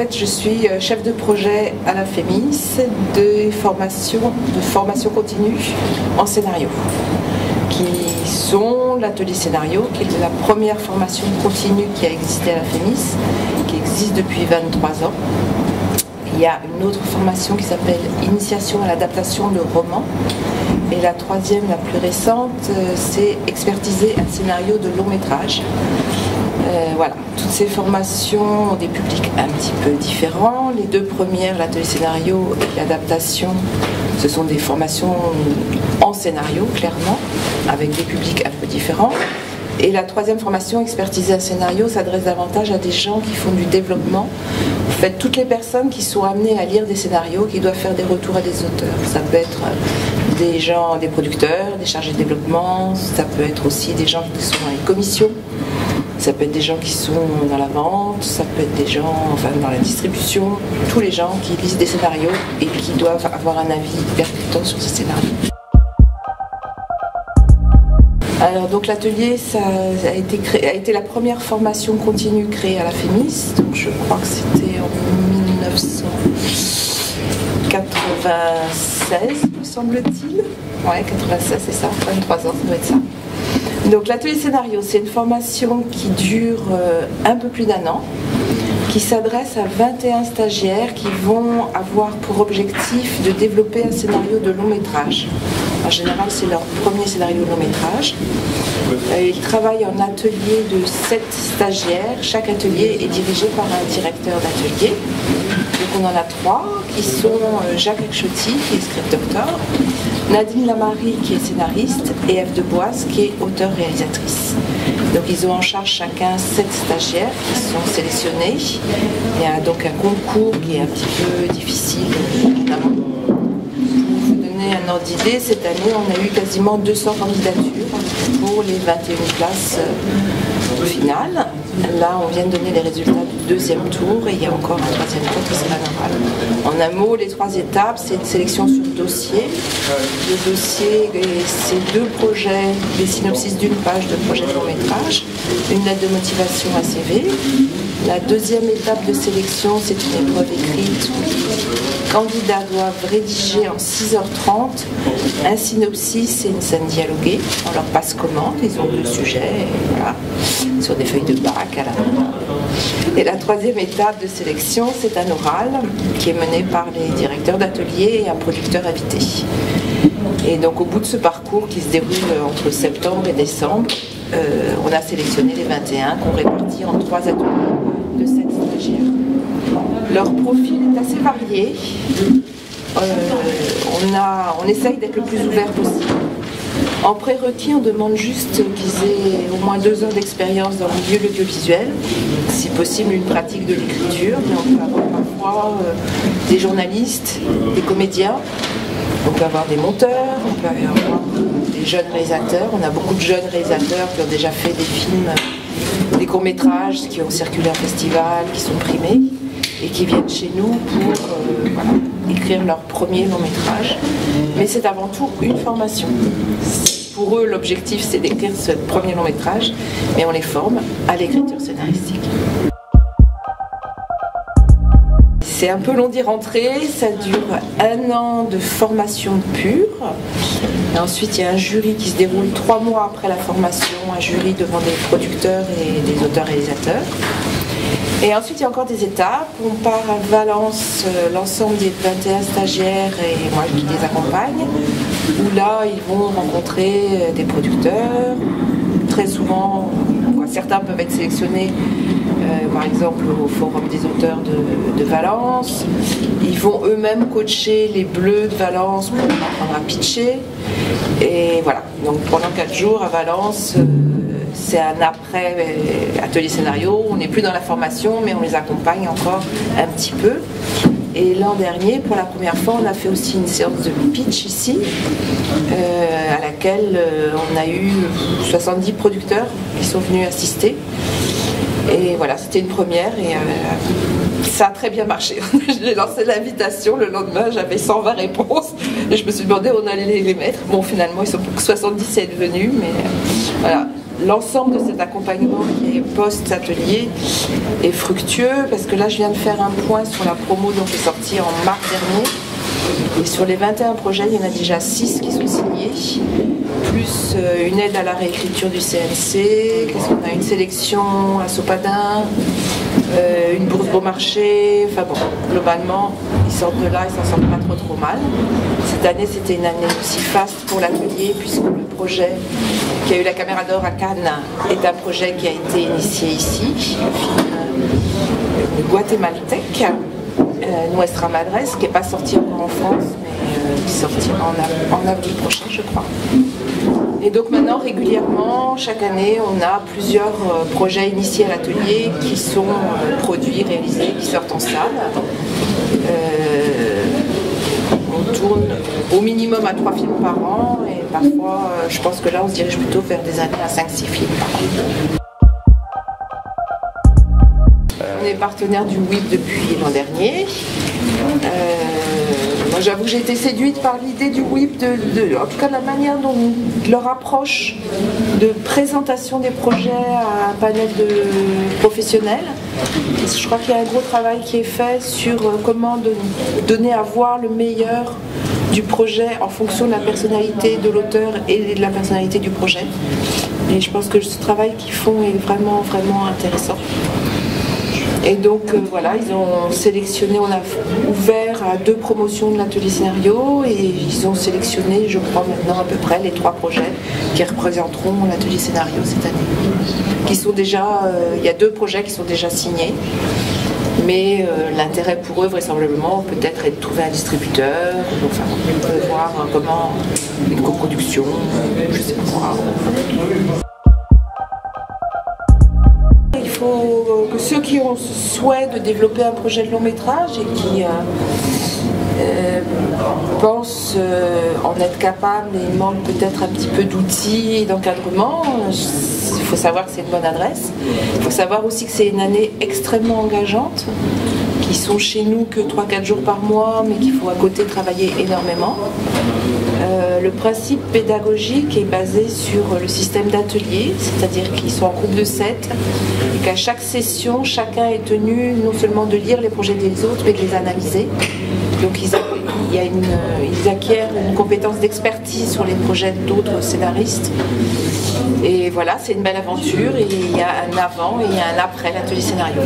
En fait, je suis chef de projet à la FEMIS de formation continue en scénario, qui sont l'atelier scénario, qui est la première formation continue qui a existé à la FEMIS, qui existe depuis 23 ans. Il y a une autre formation qui s'appelle Initiation à l'adaptation de romans. Et la troisième, la plus récente, c'est expertiser un scénario de long métrage. Voilà, toutes ces formations ont des publics un petit peu différents. Les deux premières, l'atelier scénario et l'adaptation, ce sont des formations en scénario, clairement, avec des publics un peu différents. Et la troisième formation, expertiser un scénario, s'adresse davantage à des gens qui font du développement. En fait, toutes les personnes qui sont amenées à lire des scénarios, qui doivent faire des retours à des auteurs. Ça peut être des gens, des producteurs, des chargés de développement, ça peut être aussi des gens qui sont dans les commissions. Ça peut être des gens qui sont dans la vente, ça peut être des gens dans la distribution, tous les gens qui lisent des scénarios et qui doivent avoir un avis percutant sur ces scénarios. Alors donc l'atelier, ça a été la première formation continue créée à la FEMIS, donc je crois que c'était en 1996, me semble-t-il. Ouais, 96, c'est ça, 23 ans, ça doit être ça. Donc l'atelier scénario, c'est une formation qui dure un peu plus d'1 an, qui s'adresse à 21 stagiaires qui vont avoir pour objectif de développer un scénario de long métrage. En général, c'est leur premier scénario de long métrage. Ils travaillent en atelier de 7 stagiaires. Chaque atelier est dirigé par un directeur d'atelier. Donc on en a 3 qui sont Jacques Akchoti, qui est script doctor, Nadine Lamary, qui est scénariste, et Ève Deboise, qui est auteure-réalisatrice. Donc ils ont en charge chacun 7 stagiaires qui sont sélectionnés. Il y a donc un concours qui est un petit peu difficile, évidemment. Pour vous donner un ordre d'idée, cette année on a eu quasiment 200 candidatures pour les 21 places finales. Là, on vient de donner les résultats du deuxième tour et il y a encore un troisième tour qui sera normal. En un mot, les 3 étapes, c'est une sélection sur dossier. Le dossier, c'est 2 projets, des synopsis d'une page de projet de long métrage, une lettre de motivation, un CV. La deuxième étape de sélection, c'est une épreuve écrite où les candidats doivent rédiger en 6h30 un synopsis et une scène dialoguée. On leur passe commande, ils ont 2 sujets, et voilà, sur des feuilles de bac à la main. Et la troisième étape de sélection, c'est un oral qui est mené par les directeurs d'atelier et un producteur invité. Et donc au bout de ce parcours qui se déroule entre septembre et décembre, on a sélectionné les 21 qu'on répartit en 3 ateliers de 7 stagiaires. Leur profil est assez varié. On essaye d'être le plus ouvert possible. En prérequis, on demande juste qu'ils aient au moins 2 ans d'expérience dans le milieu de l'audiovisuel, si possible une pratique de l'écriture, mais on peut avoir parfois des journalistes, des comédiens, on peut avoir des monteurs, on peut avoir des jeunes réalisateurs. On a beaucoup de jeunes réalisateurs qui ont déjà fait des films, des courts-métrages qui ont circulé en festival, qui sont primés et qui viennent chez nous pour écrire leur premier long-métrage. Mais c'est avant tout une formation. Pour eux, l'objectif, c'est d'écrire ce premier long-métrage, mais on les forme à l'écriture scénaristique. C'est un peu long d'y rentrer, ça dure 1 an de formation pure. Et ensuite, il y a un jury qui se déroule 3 mois après la formation, un jury devant des producteurs et des auteurs-réalisateurs. Et ensuite, il y a encore des étapes. On part à Valence, l'ensemble des 21 stagiaires et moi qui les accompagne, où là, ils vont rencontrer des producteurs. Très souvent, certains peuvent être sélectionnés, par exemple, au Forum des auteurs de Valence. Ils vont eux-mêmes coacher les Bleus de Valence pour apprendre à pitcher. Et voilà, donc pendant 4 jours à Valence, c'est un après atelier scénario. On n'est plus dans la formation, mais on les accompagne encore un petit peu. Et l'an dernier, pour la première fois, on a fait aussi une séance de pitch ici, à laquelle on a eu 70 producteurs qui sont venus assister. Et voilà, c'était une première et ça a très bien marché. J'ai lancé l'invitation, le lendemain j'avais 120 réponses et je me suis demandé où on allait les mettre. Bon, finalement ils sont plus que 77 venus, mais voilà. L'ensemble de cet accompagnement qui est post-atelier est fructueux parce que là je viens de faire un point sur la promo dont j'ai sorti en mars dernier. Et sur les 21 projets, il y en a déjà 6 qui sont signés, plus une aide à la réécriture du CNC, qu'est-ce qu'on a, une sélection à Sopadin, une bourse Beaumarchais, enfin bon, globalement, ils sortent de là, ils s'en sortent pas trop mal. Cette année, c'était une année aussi faste pour l'atelier, puisque le projet qui a eu la Caméra d'Or à Cannes est un projet qui a été initié ici, le guatémaltèque. Nuestra Madres, qui n'est pas sorti encore en France, mais qui sortira en avril prochain, je crois. Et donc maintenant, régulièrement, chaque année, on a plusieurs projets initiés à l'atelier qui sont produits, réalisés, qui sortent en salle. On tourne au minimum à 3 films par an, et parfois, je pense que là, on se dirige plutôt vers des années à 5-6 films par an. On est partenaire du WIP depuis l'an dernier. Moi j'avoue que j'ai été séduite par l'idée du WIP, en tout cas de la manière dont leur approche de présentation des projets à un panel de professionnels. Je crois qu'il y a un gros travail qui est fait sur comment donner à voir le meilleur du projet en fonction de la personnalité de l'auteur et de la personnalité du projet. Et je pense que ce travail qu'ils font est vraiment intéressant. Et donc voilà, ils ont sélectionné, on a ouvert à 2 promotions de l'atelier scénario et ils ont sélectionné, je crois maintenant à peu près, les 3 projets qui représenteront l'atelier scénario cette année. Qui sont déjà, il y a 2 projets qui sont déjà signés, mais l'intérêt pour eux vraisemblablement peut-être est de trouver un distributeur, enfin on peut voir comment une coproduction, je sais pas quoi. Il faut que ceux qui ont ce souhait de développer un projet de long métrage et qui pensent en être capables et manquent peut-être un petit peu d'outils et d'encadrement, il faut savoir que c'est une bonne adresse. Il faut savoir aussi que c'est une année extrêmement engageante, qui sont chez nous que 3-4 jours par mois, mais qu'il faut à côté travailler énormément. Le principe pédagogique est basé sur le système d'atelier, c'est-à-dire qu'ils sont en groupe de 7 et qu'à chaque session, chacun est tenu non seulement de lire les projets des autres, mais de les analyser. Donc ils acquièrent une compétence d'expertise sur les projets d'autres scénaristes. Et voilà, c'est une belle aventure et il y a un avant et il y a un après l'atelier scénario.